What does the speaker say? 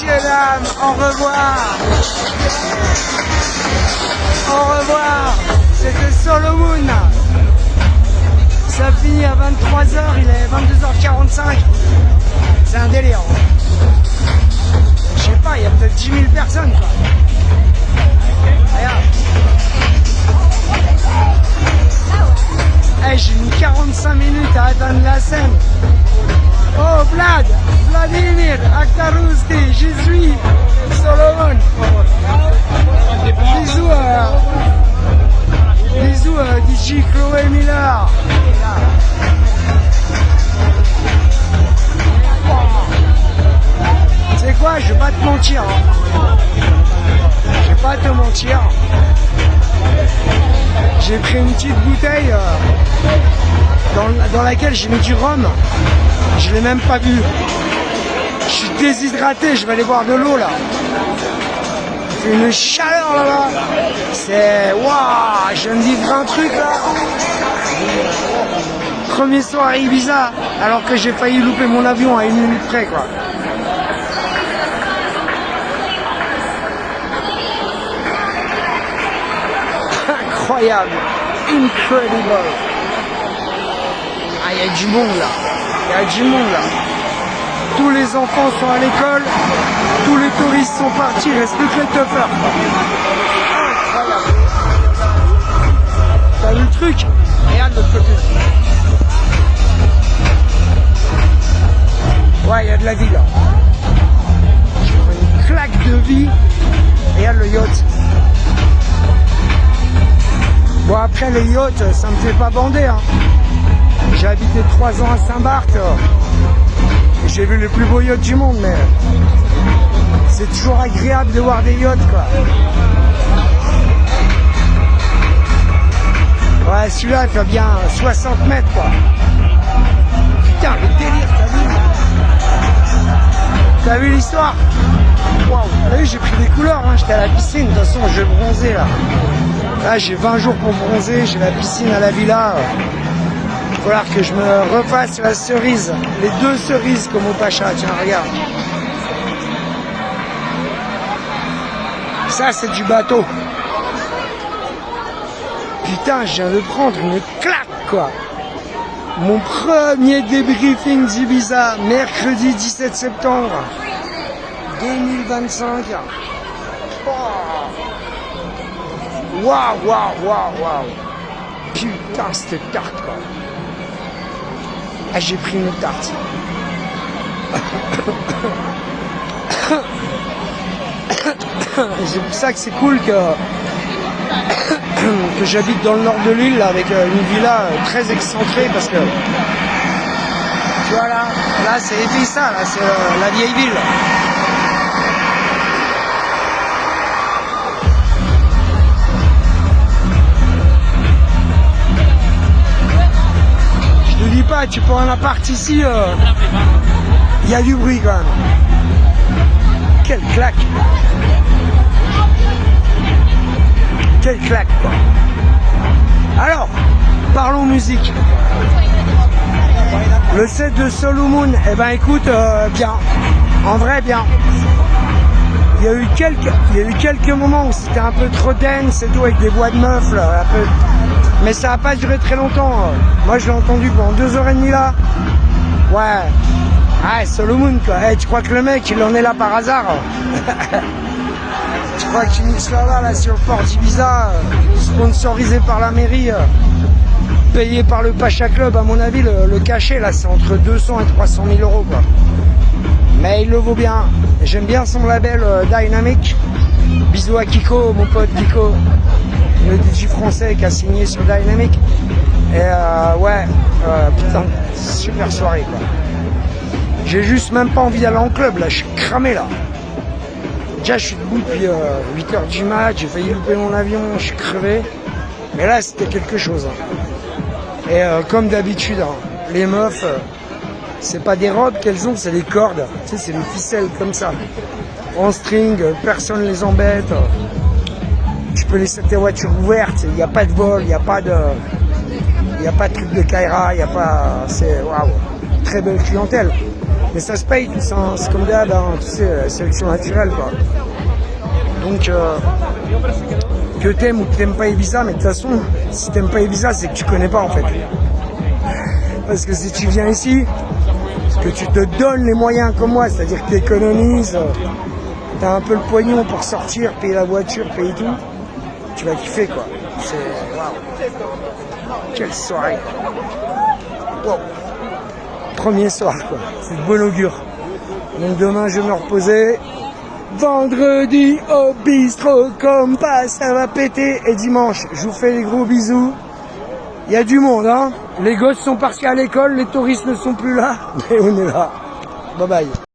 Messieurs, dames, au revoir. Au revoir. C'était Solomon. Ça finit à 23h, il est 22h45. C'est un délire. Je sais pas, il y a peut-être 10 000 personnes, quoi. Regarde. Hey, j'ai mis 45 minutes à atteindre la scène. Oh, Vladimir Akhtarousti, je suis Solomon. Bisous DJ Chloé Miller. Tu sais quoi, je vais pas te mentir. Je vais pas te mentir. J'ai pris une petite bouteille dans laquelle j'ai mis du rhum. Je l'ai même pas bu. Je suis déshydraté, je vais aller boire de l'eau là. Il fait une chaleur là-bas. C'est... Waouh, je viens de vivre un truc là. Premier soir à Ibiza, alors que j'ai failli louper mon avion à 1 minute près, quoi. Incroyable. Incredible. Ah, il y a du monde là. Il y a du monde là. Tous les enfants sont à l'école. Tous les touristes sont partis. Il reste plus que les tuffers. Incroyable. T'as vu le truc? Regarde de l'autre côté. Ouais, il y a de la vie là. Je prends une claque de vie. Regarde le yacht. Bon, après les yachts, ça me fait pas bander. Hein. J'ai habité 3 ans à Saint-Barth. J'ai vu les plus beaux yachts du monde, mais c'est toujours agréable de voir des yachts, quoi. Ouais, celui-là, il fait bien 60 mètres, quoi. Putain, le délire, t'as vu? T'as vu l'histoire? Waouh, t'as vu, j'ai pris des couleurs, hein. J'étais à la piscine, de toute façon, je vais bronzer, là. Là, j'ai 20 jours pour bronzer, j'ai la piscine à la villa. Il va falloir que je me refasse la cerise, les 2 cerises comme au Pacha, tiens, regarde. Ça, c'est du bateau. Putain, je viens de prendre une claque, quoi. Mon premier débriefing d'Ibiza, mercredi 17 septembre 2025. Waouh, waouh, waouh, waouh. Putain, c'était tarte, quoi. Ah, j'ai pris une tarte. C'est pour ça que c'est cool que j'habite dans le nord de l'île avec une villa très excentrée parce que tu vois là c'est Ibiza, là c'est la vieille ville. Je te dis pas, tu prends un appart ici, il y a du bruit quand même. Quelle claque! Quelle claque, quoi. Alors, parlons musique. Le set de Solomon, eh ben écoute, bien. En vrai, bien. Il y a eu quelques moments où c'était un peu trop dense et tout, avec des voix de meufs, là, un peu. Mais ça n'a pas duré très longtemps. Moi, je l'ai entendu pendant 2h30 là. Ouais. Ah, Solomon, quoi. Hey, tu crois que le mec, il en est là par hasard? Je crois qu'il mixe là sur le port d'Ibiza, sponsorisé par la mairie, payé par le Pacha Club. À mon avis, le cachet là, c'est entre 200 et 300 000 euros, quoi. Mais il le vaut bien. J'aime bien son label Dynamic. Bisous à Kiko, mon pote Kiko, le DJ français qui a signé sur Dynamic. Et ouais, putain, super soirée, quoi. J'ai juste même pas envie d'aller en club là, je suis cramé là. Déjà, je suis debout depuis 8h du mat, j'ai failli louper mon avion, je suis crevé. Mais là, c'était quelque chose. Hein. Et comme d'habitude, hein, les meufs, c'est pas des robes qu'elles ont, c'est des cordes. Tu sais, c'est des ficelles comme ça. En string, personne les embête. Tu peux laisser tes voitures ouvertes, il n'y a pas de vol, il n'y a pas de truc de Kaira, il n'y a pas... C'est... Waouh, très belle clientèle. Mais ça se paye, c'est comme d'hab, hein, tu sais, sélection naturelle, quoi. Donc, que t'aimes ou que t'aimes pas Ibiza, mais de toute façon, si t'aimes pas Ibiza, c'est que tu connais pas, en fait. Parce que si tu viens ici, que tu te donnes les moyens comme moi, c'est-à-dire que tu économises, tu as un peu le pognon pour sortir, payer la voiture, payer tout, tu vas kiffer, quoi. C'est waouh. Quelle soirée. Wow. Premier soir, quoi. C'est de bon augure. Donc demain, je vais me reposer. Vendredi au bistrot comme pas, ça va péter. Et dimanche, je vous fais des gros bisous. Il y a du monde, hein. Les gosses sont partis à l'école, les touristes ne sont plus là, mais on est là. Bye bye.